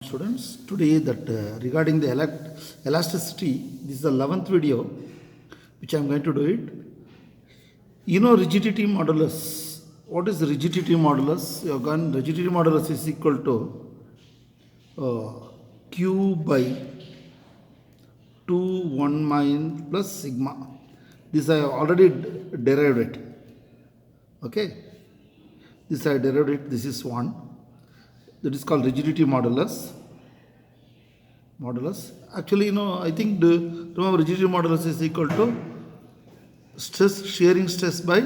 Students, today that regarding the elasticity, this is the 11th video which I am going to do it. You know rigidity modulus. What is rigidity modulus? You have gone rigidity modulus is equal to q by 2 1 minus plus sigma. This I have already derived it. Okay, this I derived it. This is 1. That is called rigidity modulus. Actually, I think remember rigidity modulus is equal to shearing stress by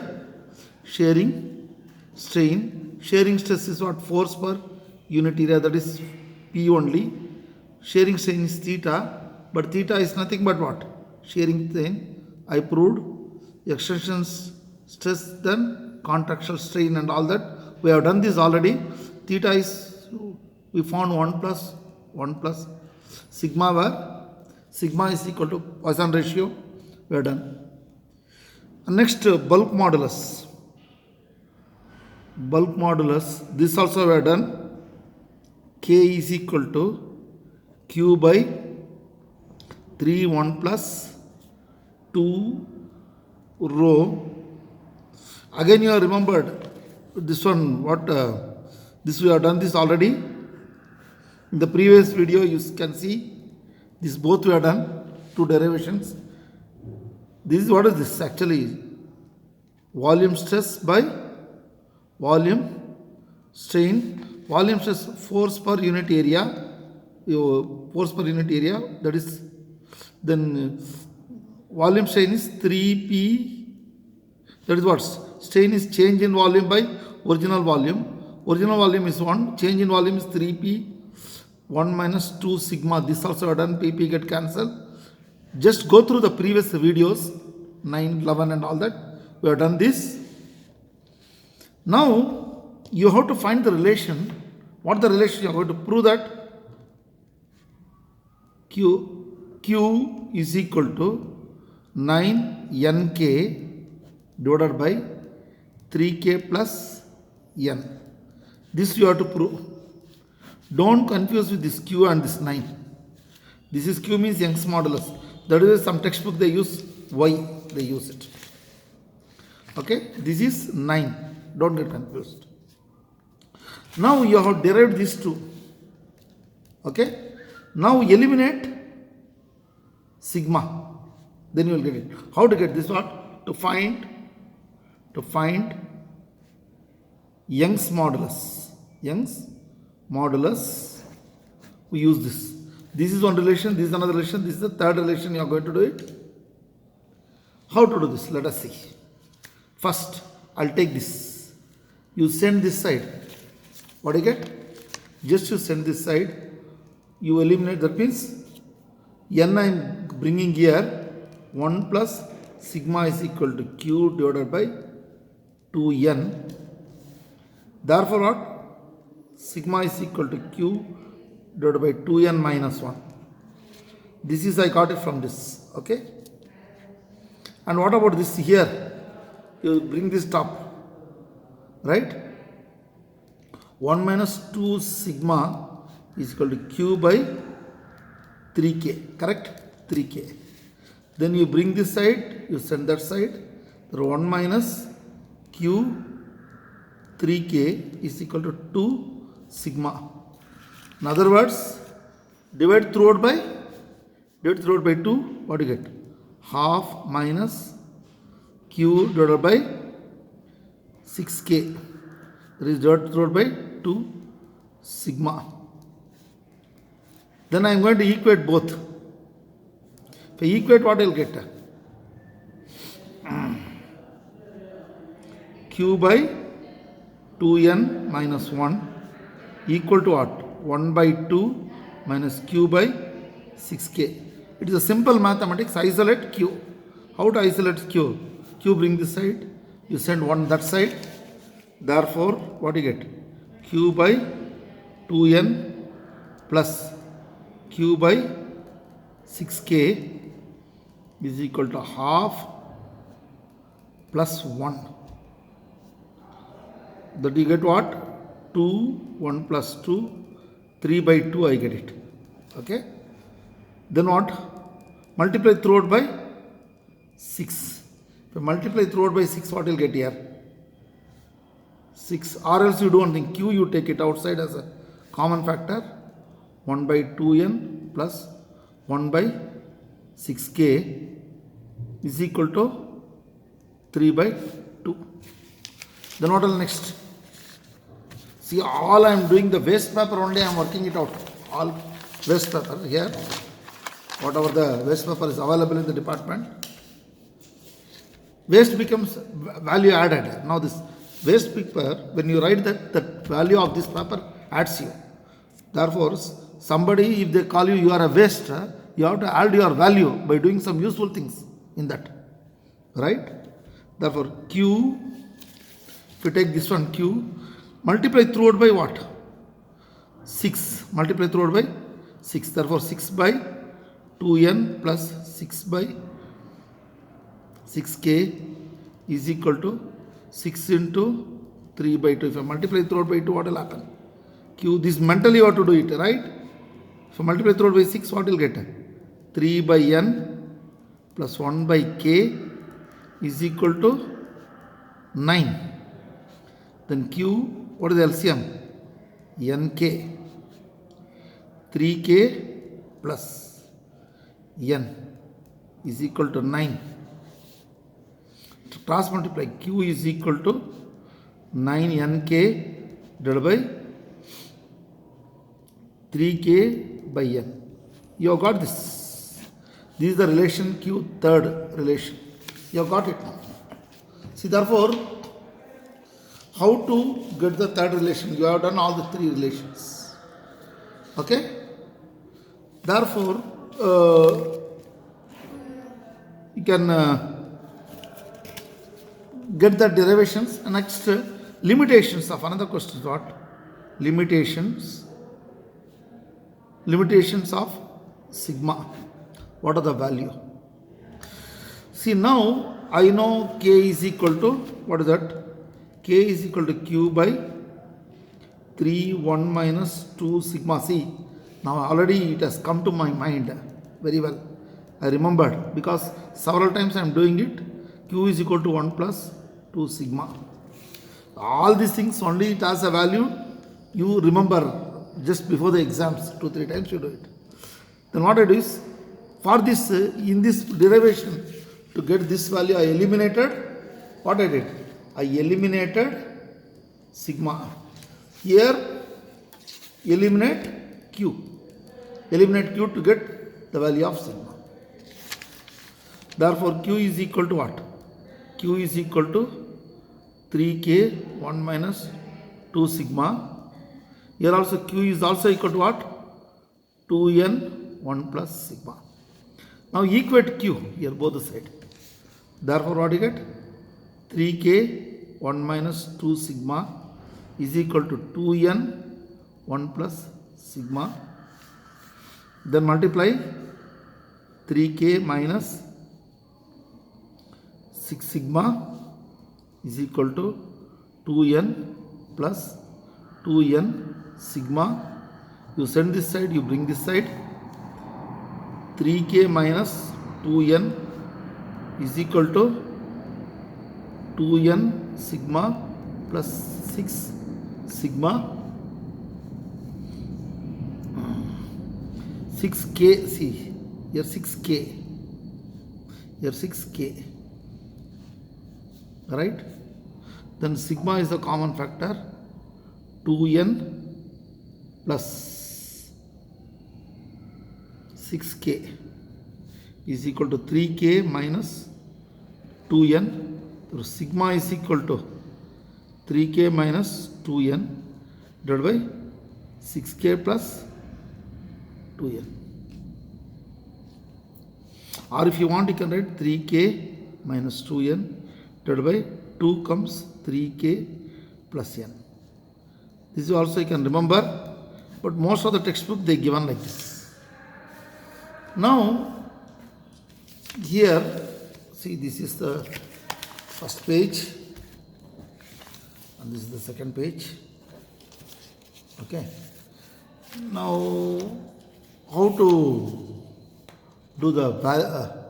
shearing strain. Shearing stress is what? Force per unit area, that is P only. Shearing strain is theta, but theta is nothing but what? Shearing strain. I proved extension stress, then contractile strain and all that. We have done this already. Theta is, we found 1 plus sigma, where sigma is equal to Poisson ratio. We are done. And next, bulk modulus. This also we are done. K is equal to q by 3 1 plus 2 rho. Again, you have remembered this one. What? This we have done this already. In the previous video, you can see this both we have done, two derivations. This is what is this actually? Volume stress by volume strain. Volume stress, force per unit area. That is, then volume strain is 3p. That is what? Strain is change in volume by original volume. Original volume is 1, change in volume is 3p, 1 minus 2 sigma. This also are done, pp get cancelled. Just go through the previous videos, 9, 11 and all that. We have done this. Now, you have to find the relation. What the relation? You are going to prove that Q is equal to 9nk divided by 3k plus n. This you have to prove. Don't confuse with this Q and this 9. This is Q means Young's modulus. That is some textbook they use Y, they use it. Okay, this is 9. Don't get confused. Now you have derived these two. Okay, now eliminate sigma. Then you will get it. How to get this one? To find Young's modulus. We use this. This is one relation, this is another relation, this is the third relation you are going to do it. How to do this? Let us see. First, I'll take this. You send this side. What do you get? Just you send this side. You eliminate, that means n I am bringing here 1 plus sigma is equal to q divided by 2n. Therefore, what? Sigma is equal to q divided by 2n minus 1. This is, I got it from this. Okay. And what about this here? You bring this top. Right? 1 minus 2 sigma is equal to q by 3k. Correct? 3k. Then you bring this side, you send that side. So 1 minus q 3k is equal to 2 sigma. In other words, divide throughout by 2. What do you get? Half minus q divided by 6k. That is divided throughout by 2 sigma. Then I am going to equate both. If I equate, what I will get? Q by 2n minus 1 equal to what? 1 by 2 minus q by 6k. It is a simple mathematics. Isolate q. How to isolate q? Q bring this side. You send 1 that side. Therefore, what do you get? Q by 2n plus q by 6k is equal to half plus 1. That you get what? 2, 1 plus 2, 3 by 2 I get it. Okay. Then what? Multiply throughout by 6. If I multiply throughout by 6, what you'll get here? 6. Or else you do one thing. Q you take it outside as a common factor. 1 by 2n plus 1 by 6k is equal to 3 by 2. Then what will next? See, all I am doing the waste paper only, I am working it out. All waste paper here. Whatever the waste paper is available in the department. Waste becomes value added. Now this waste paper, when you write that value of this paper adds you. Therefore, somebody, if they call you, you are a waste, you have to add your value by doing some useful things in that. Right? Therefore, Q, if you take this one Q, multiply throughout by what? 6. Multiply throughout by 6. Therefore, 6 by 2n plus 6 by 6k is equal to 6 into 3 by 2. If I multiply throughout by 2, what will happen? Q, this mentally you have to do it, right? If I multiply throughout by 6, what will get? 3 by n plus 1 by k is equal to 9. Then Q, what is the LCM? Nk. 3k plus n is equal to 9. To cross multiply, Q is equal to 9nk divided by 3k by n. You have got this. This is the relation Q, third relation. You have got it now. See, therefore, how to get the third relation? You have done all the three relations. Okay? Therefore, you can get the derivations. Next, limitations of another question is what? Limitations of sigma. What are the value? See, now I know k is equal to, what is that? K is equal to q by 3 1 minus 2 sigma. See, now already it has come to my mind very well. I remembered because several times I am doing it. Q is equal to 1 plus 2 sigma. All these things only it has a value. You remember just before the exams, 2-3 times you do it. Then what I do is, for this, in this derivation, to get this value, I eliminated, what I did? I eliminated sigma. Here, eliminate Q. Eliminate Q to get the value of sigma. Therefore, Q is equal to what? Q is equal to 3k 1 minus 2 sigma. Here also Q is also equal to what? 2n 1 plus sigma. Now equate Q here both the side. Therefore what you get? 3k 1 minus 2 sigma is equal to 2n 1 plus sigma. Then multiply 3k minus 6 sigma is equal to 2n plus 2n sigma. You send this side, you bring this side. 3k minus 2n is equal to 2n sigma plus 6 sigma. 6k, see here 6k, here 6k, right? Then sigma is the common factor, 2n plus 6k is equal to 3k minus 2n. So sigma is equal to 3k minus 2n divided by 6k plus 2n. Or if you want, you can write 3k minus 2n divided by 2 comes 3k plus n. This also you can remember, but most of the textbook they given like this. Now here, see, this is the first page and this is the second page. Okay. Now, how to do the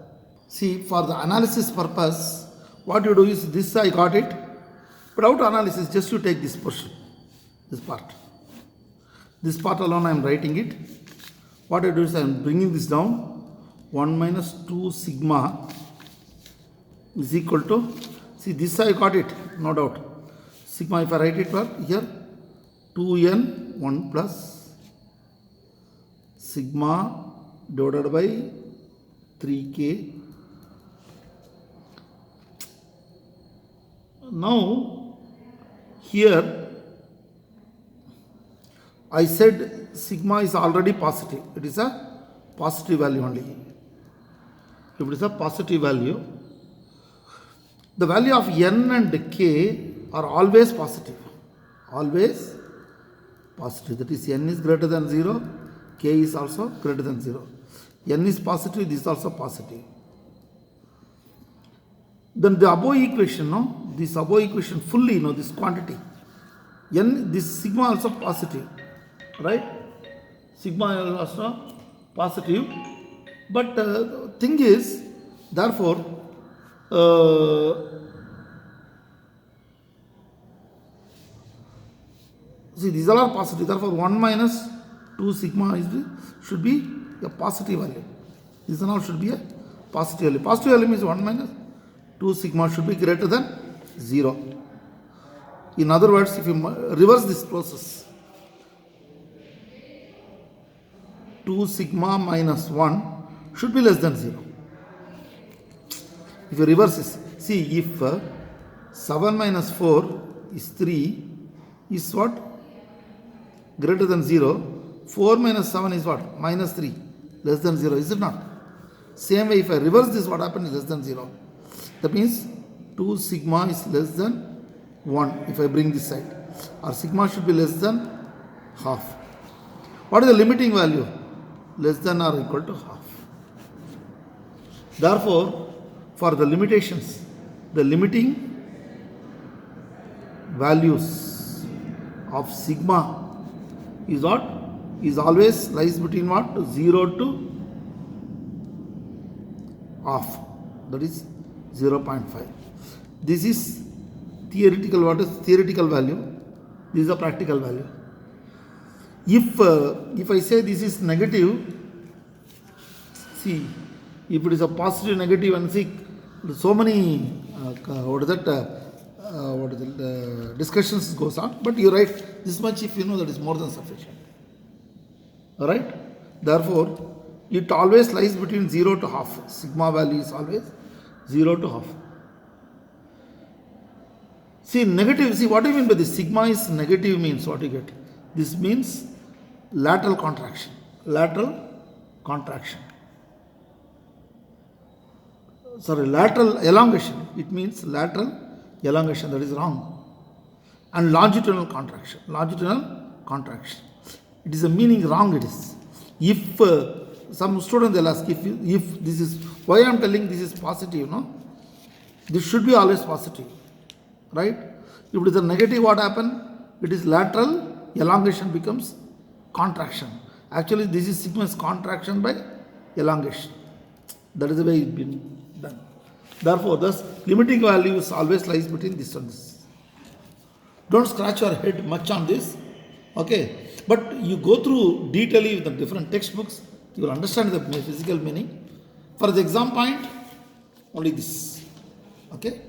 see, for the analysis purpose, what you do is this, I got it. Without analysis, just you take this portion, this part. This part alone I am writing it. What I do is I am bringing this down. 1 minus 2 sigma is equal to, see this I got it, no doubt. Sigma, if I write it here, 2n 1 plus sigma divided by 3k. Now, here I said sigma is already positive. It is a positive value only. If it is a positive value, the value of n and k are always positive. Always positive. That is, n is greater than 0, k is also greater than 0. N is positive, this is also positive. Then the above equation, no? This above equation fully, this quantity. N, this sigma also positive. Right? Sigma is also positive. But thing is, therefore, see, these are all positive. Therefore, 1 minus 2 sigma should be a positive value. This all should be a positive value. Positive value means 1 minus 2 sigma should be greater than 0. In other words, if you reverse this process, 2 sigma minus 1 should be less than 0. If you reverse this, see, if 7 minus 4 is 3, is what? Greater than 0. 4 minus 7 is what? Minus 3. Less than 0, is it not? Same way, if I reverse this, what happens is less than 0. That means 2 sigma is less than 1 if I bring this side. Or sigma should be less than half. What is the limiting value? Less than or equal to half. Therefore, for the limitations, the limiting values of sigma is what? Is always lies between what? 0 to half. That is 0.5. This is theoretical. What is theoretical value? This is a practical value. If I say this is negative, see, if it is a positive, negative, and see, so many discussions goes on. But you write this much if you know, that is more than sufficient. All right. Therefore, it always lies between 0 to half. Sigma value is always 0 to half. See, negative. See, what do you mean by this? Sigma is negative means what you get? This means lateral contraction. Lateral contraction. Sorry, lateral elongation. It means lateral elongation. That is wrong. And longitudinal contraction. Longitudinal contraction. It is a meaning wrong. It is. If some student they'll ask if this is why I am telling this is positive, no? This should be always positive, right? If it is a negative, what happen? It is lateral elongation becomes contraction. Actually, this is sigma is contraction by elongation. That is the way it's been done. Therefore, thus limiting values always lies between this and this. Don't scratch your head much on this, okay? But you go through detailedly with the different textbooks, you will understand the physical meaning. For the exam point, only this, okay?